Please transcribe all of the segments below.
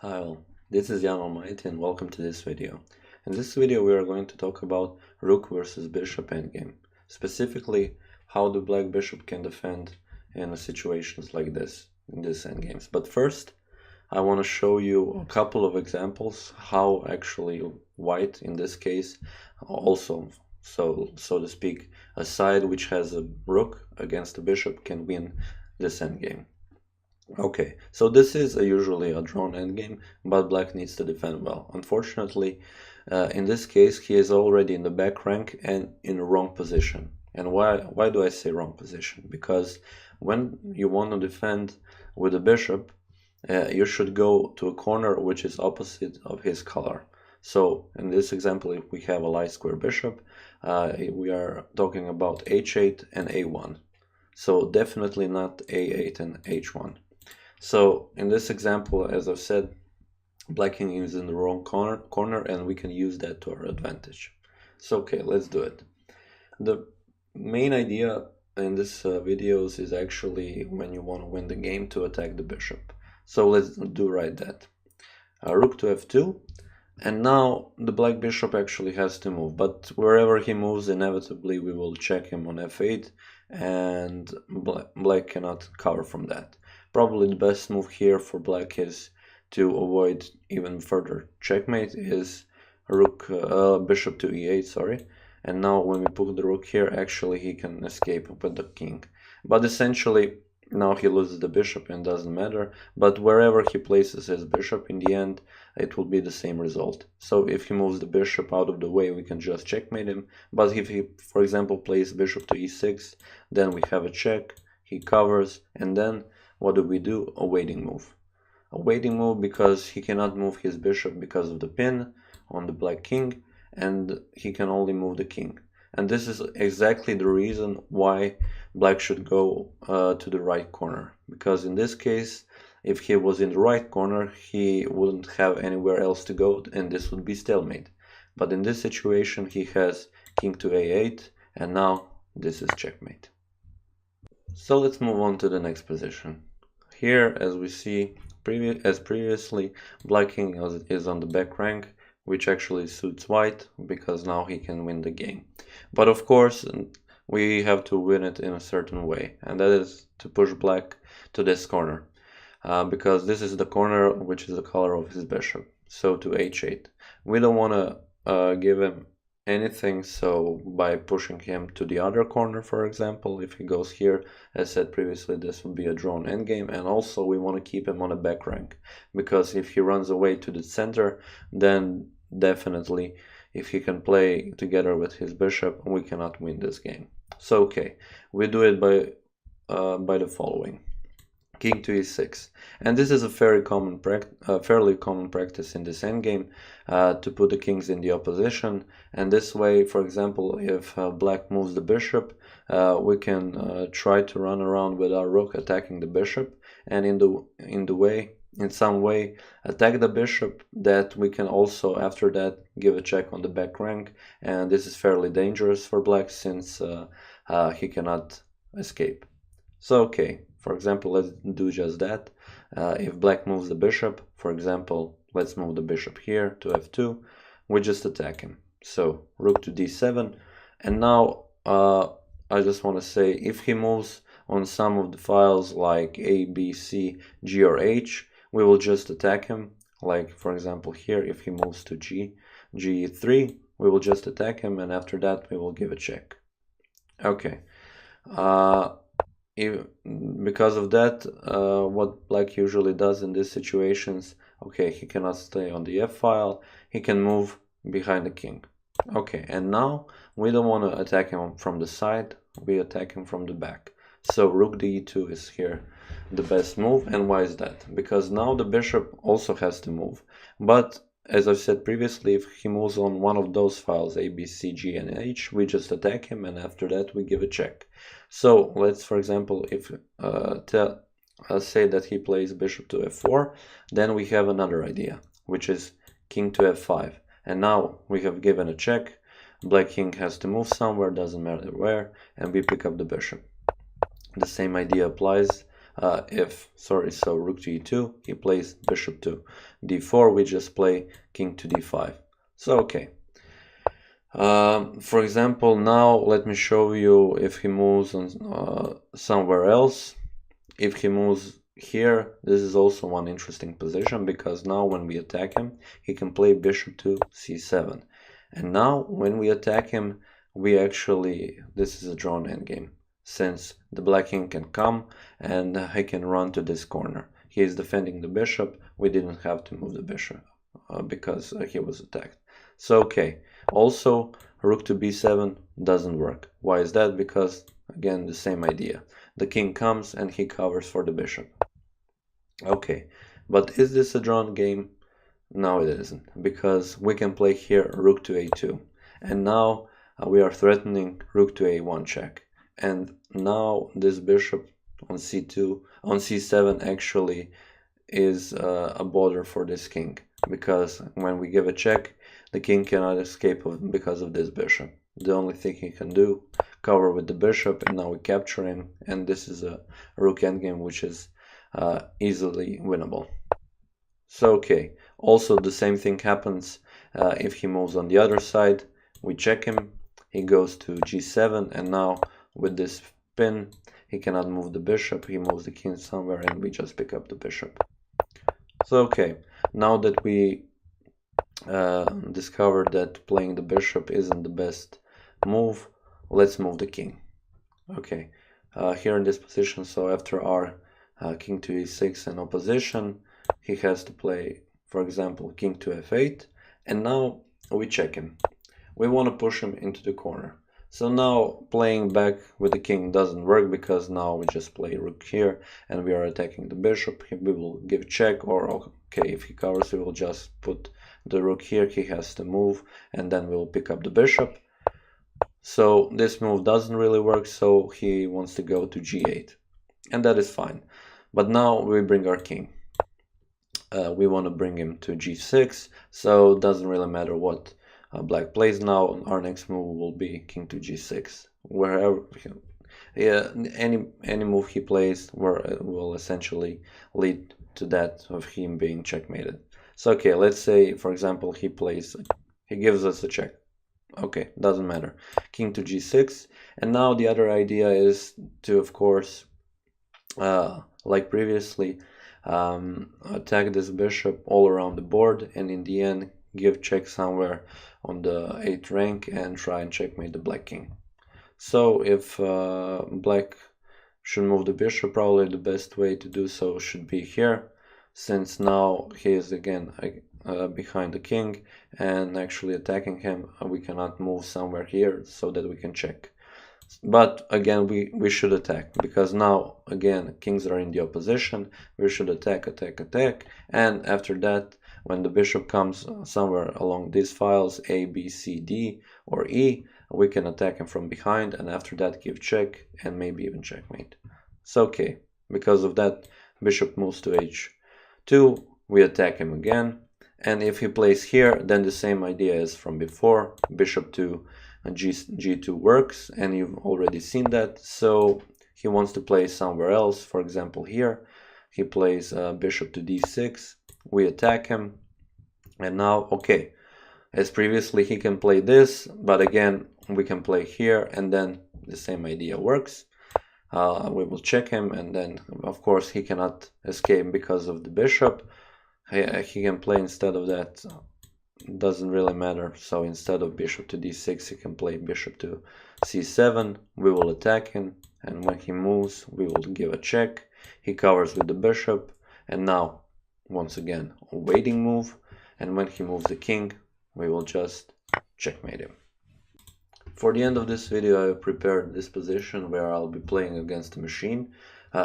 Hi all, this is Allmighty and welcome to this video. In this video we are going to talk about Rook versus Bishop endgame. Specifically, how the black bishop can defend in situations like this, in this endgames. But first, I want to show you a couple of examples how actually white, in this case, also, so to speak, a side which has a rook against a bishop can win this endgame. Okay, so this is usually a drawn endgame, but black needs to defend well. Unfortunately, in this case, he is already in the back rank and in the wrong position. And why do I say wrong position? Because when you want to defend with a bishop, you should go to a corner which is opposite of his color. So in this example, if we have a light square bishop, we are talking about h8 and a1. So definitely not a8 and h1. So in this example, as I've said, black king is in the wrong corner and we can use that to our advantage. So okay, let's do it. The main idea in this videos is actually when you want to win the game to attack the bishop. So let's do right that. Rook to f2, and now the black bishop actually has to move, but wherever he moves, inevitably we will check him on f8, and black cannot cover from that. Probably the best move here for black is to avoid even further checkmate is rook bishop to e8, sorry. And now when we put the rook here, actually he can escape with the king. But essentially now he loses the bishop and doesn't matter, but wherever he places his bishop in the end, it will be the same result. So if he moves the bishop out of the way, we can just checkmate him. But if he, for example, plays bishop to e6, then we have a check, he covers, and then what do? A waiting move. A waiting move because he cannot move his bishop because of the pin on the black king, and he can only move the king. And this is exactly the reason why black should go to the right corner. Because in this case, if he was in the right corner, he wouldn't have anywhere else to go, and this would be stalemate. But in this situation, he has king to a8, and now this is checkmate. So let's move on to the next position. Here, as we see, as previously, black king is on the back rank, which actually suits white, because now he can win the game. But of course, we have to win it in a certain way, and that is to push black to this corner, because this is the corner which is the color of his bishop. So to h8. We don't want to give him anything, so by pushing him to the other corner, for example, if he goes here, as said previously, this would be a drawn endgame. And also we want to keep him on a back rank, because if he runs away to the center, then definitely if he can play together with his bishop, we cannot win this game. So okay, we do it by the following: king to e6, and this is a fairly common practice in this endgame, to put the kings in the opposition. And this way, for example, if black moves the bishop, we can try to run around with our rook attacking the bishop, and in some way attack the bishop, that we can also after that give a check on the back rank. And this is fairly dangerous for black, since he cannot escape. So okay, for example, let's do just that. If black moves the bishop, for example, let's move the bishop here to f2, we just attack him. So rook to d7, and now I just want to say, if he moves on some of the files like a, b, c, g, or h, we will just attack him. Like for example here, if he moves to g3, we will just attack him, and after that we will give a check. Okay. Because of that, what black usually does in these situations, okay, he cannot stay on the f file, he can move behind the king. Okay, and now we don't want to attack him from the side, we attack him from the back. So rook d2 is here the best move. And why is that? Because now the bishop also has to move, but as I've said previously, if he moves on one of those files, A, B, C, G, and H, we just attack him, and after that we give a check. So let's, for example, if say that he plays bishop to f4, then we have another idea, which is king to f5. And now we have given a check, black king has to move somewhere, doesn't matter where, and we pick up the bishop. The same idea applies so rook to e2, he plays bishop to d4, we just play king to d5. So okay. For example, now let me show you if he moves on somewhere else. If he moves here, this is also one interesting position, because now when we attack him, he can play bishop to c7. And now when we attack him, this is a drawn endgame, since the black king can come and he can run to this corner. He is defending the bishop, we didn't have to move the bishop because he was attacked. So okay, also rook to b7 doesn't work. Why is that? Because again, the same idea. The king comes and he covers for the bishop. Okay, but is this a drawn game? No, it isn't, because we can play here rook to a2, and now we are threatening rook to a1 check, and now this bishop on c2, on c7 actually is a border for this king, because when we give a check, the king cannot escape because of this bishop. The only thing he can do, cover with the bishop, and now we capture him, and this is a rook endgame which is easily winnable. So okay, also the same thing happens if he moves on the other side. We check him, he goes to g7, and now with this pin he cannot move the bishop, he moves the king somewhere, and we just pick up the bishop. So okay, now that we discovered that playing the bishop isn't the best move, let's move the king. Okay, here in this position, so after our king to e6 in opposition, he has to play, for example, king to f8, and now we check him. We want to push him into the corner. So now playing back with the king doesn't work, because now we just play rook here and we are attacking the bishop. We will give check, or okay, if he covers, we will just put the rook here, he has to move, and then we'll pick up the bishop. So this move doesn't really work, so he wants to go to g8, and that is fine. But now we bring our king. We want to bring him to g6, so it doesn't really matter what black plays now. Our next move will be king to g6. Wherever, any move he plays will essentially lead to that of him being checkmated. So okay, let's say, for example, he gives us a check. Okay, doesn't matter. King to g6, and now the other idea is to, of course, like previously, attack this bishop all around the board, and in the end give check somewhere on the 8th rank and try and checkmate the black king. So if black should move the bishop, probably the best way to do so should be here, since now he is again behind the king and actually attacking him. We cannot move somewhere here so that we can check. But again, we should attack, because now again kings are in the opposition. We should attack, and after that, when the bishop comes somewhere along these files A, B, C, D, or E, we can attack him from behind, and after that give check and maybe even checkmate. So okay, because of that, bishop moves to H2, we attack him again, and if he plays here, then the same idea as from before, bishop to G2 works, and you've already seen that. So he wants to play somewhere else, for example here, he plays bishop to D6, we attack him, and now, okay, as previously he can play this, but again we can play here, and then the same idea works. We will check him, and then of course he cannot escape because of the bishop. He can play instead of that, doesn't really matter. So instead of bishop to d6, he can play bishop to c7. We will attack him, and when he moves, we will give a check. He covers with the bishop, and now once again a waiting move, and when he moves the king, we will just checkmate him. For the end of this video, I prepared this position where I'll be playing against a machine.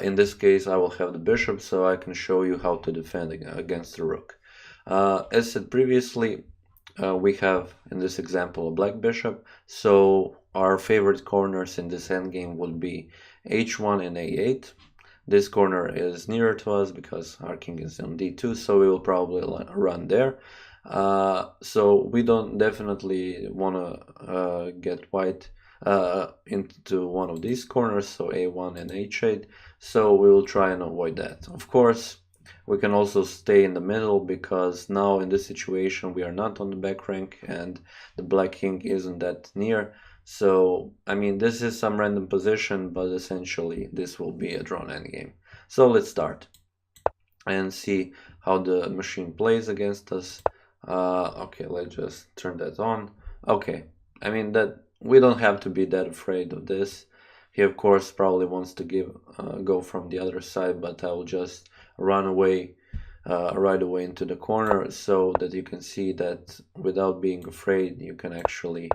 In this case, I will have the bishop, so I can show you how to defend against the rook. As said previously, we have in this example a black bishop, so our favorite corners in this endgame would be h1 and a8. This corner is nearer to us because our king is on d2, so we will probably run there. So we don't definitely want to get white into one of these corners, so a1 and h8. So we will try and avoid that. Of course, we can also stay in the middle, because now in this situation we are not on the back rank and the black king isn't that near. So I mean, this is some random position, but essentially this will be a drawn endgame. So let's start and see how the machine plays against us. Okay, let's just turn that on. Okay, I mean that we don't have to be that afraid of this. He of course probably wants to go from the other side, but I will just run away right away into the corner, so that you can see that without being afraid you can actually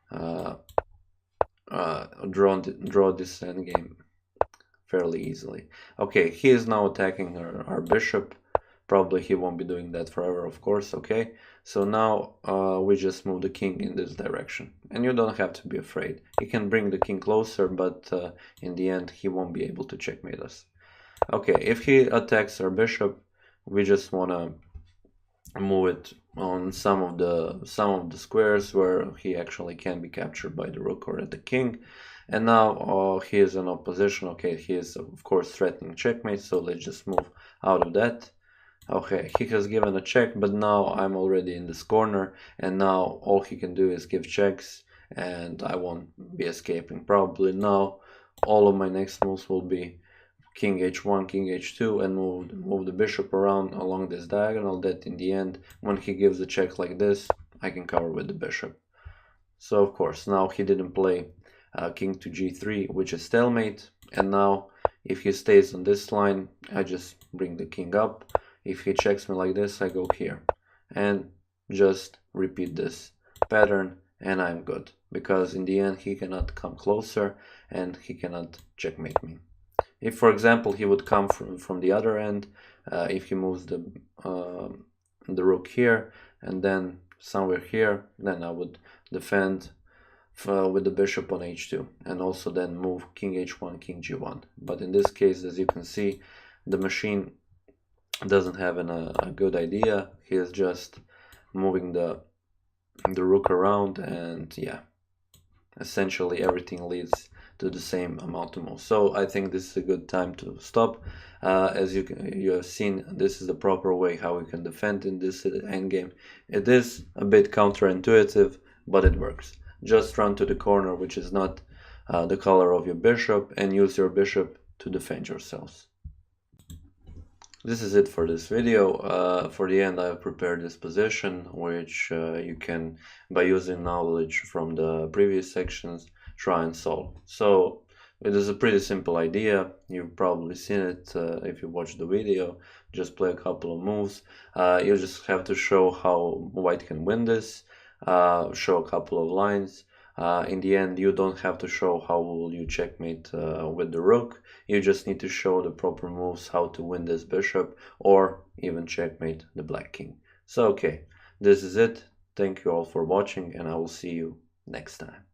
draw this endgame fairly easily. Okay, he is now attacking our bishop. Probably he won't be doing that forever, of course. Okay, so now we just move the king in this direction, and you don't have to be afraid. He can bring the king closer, but in the end he won't be able to checkmate us. Okay, if he attacks our bishop, we just want to move it on some of the squares where he actually can be captured by the rook or the king. And now he is in opposition. Okay, he is of course threatening checkmate, so let's just move out of that. Okay, he has given a check, but now I'm already in this corner, and now all he can do is give checks, and I won't be escaping. Probably now all of my next moves will be king h1, king h2, and move the bishop around along this diagonal, that in the end, when he gives a check like this, I can cover with the bishop. So of course, now he didn't play king to g3, which is stalemate, and now if he stays on this line, I just bring the king up. If he checks me like this, I go here, and just repeat this pattern, and I'm good, because in the end he cannot come closer and he cannot checkmate me. If, for example, he would come from the other end, if he moves the rook here and then somewhere here, then I would defend with the bishop on h2, and also then move king h1, king g1. But in this case, as you can see, the machine doesn't have a good idea. He is just moving the rook around, and yeah, essentially everything leads to the same amount of moves. So I think this is a good time to stop. As you have seen, this is the proper way how we can defend in this endgame. It is a bit counterintuitive, but it works. Just run to the corner, which is not the color of your bishop, and use your bishop to defend yourselves. This is it for this video. For the end, I have prepared this position, which you can, by using knowledge from the previous sections, try and solve. So it is a pretty simple idea. You've probably seen it if you watched the video. Just play a couple of moves. You just have to show how white can win this, show a couple of lines. In the end, you don't have to show how will you checkmate with the rook. You just need to show the proper moves, how to win this bishop, or even checkmate the black king. So okay, this is it. Thank you all for watching, and I will see you next time.